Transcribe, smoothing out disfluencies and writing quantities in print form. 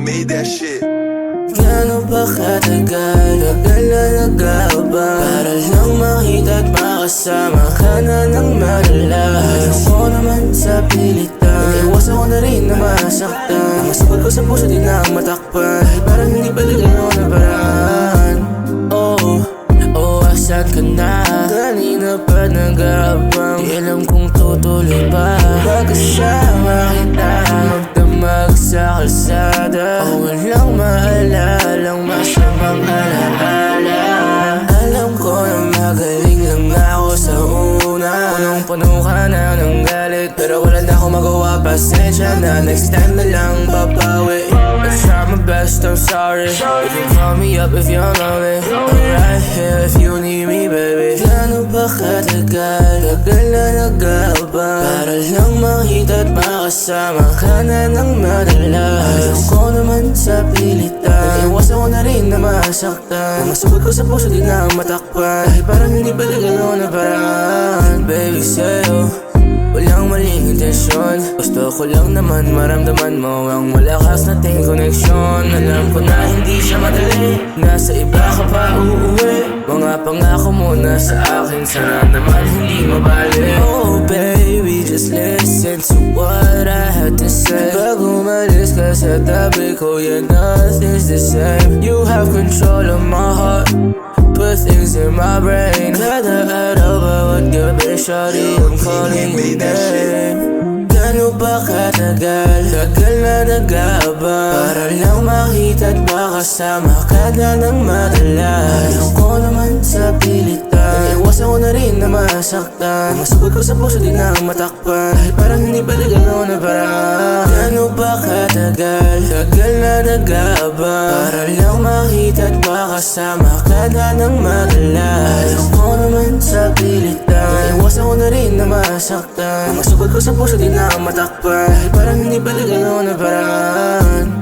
made that shit. Gano'n ba katagal, tagal na nag-aabang para lang makita at makasama ka na ng malala. Ayaw ko naman sa pilitan, iwasan ko na rin na masaktan. Masukal ko sa puso di na matakpan, parang hindi balik ano na paraan. Asan ka na? Kanina pa nag-aabang, di alam kung tutuloy pa. Magkasama kita, magdamag sa kalsada. Walang maalalang masamang alaala. Alam ko na magaling lang ako sa una. Punong-puno ka na ng galit, pero wala na akong magawa. Pasensya na, next time na lang babawi. I try my best, I'm sorry. You can call me up if you're lonely. I'm right here if you need me, baby. Gano'n ba katagal, tagal na nag-aabang para lang makita at makasama ka na ng madala. Ayaw ko naman sa pilitan, iwasan ko na rin na masaktan. Masugod ko sa puso di na matakpan, parang hindi balik ano na paraan. Baby, sa'yo walang maling intensyon, gusto ko lang naman maramdaman mo ang malakas nating koneksyon. Alam ko na hindi siya madali, nasa iba ka pa uuwi. Mga pangako mo na sa akin, sana naman hindi mabali. Oh baby, just listen to what I have to say. Pag umalis ka sa tabi ko, yeah, nothing's the same. You have control of my heart, put things in my brain. Kada araw, bawat gabi, shawty, I'm calling your name. Gano'n ba katagal, tagal na nag-aabang para lang makita at makasama ka na ng madala. Ayaw ko naman sa pilitan, iwasan ko na rin na masaktan. Masugod ko sa puso di na matakpan, parang hindi balik ano na paraan. Gano'n ba katagal, tagal na nag-aabang para lang makita at makasama ka na ng madala. Ayaw ko naman sa pilitan, iwasan ko na rin na masaktan. Masugod ko sa puso di na matakpan, parang hindi balik ano na paraan.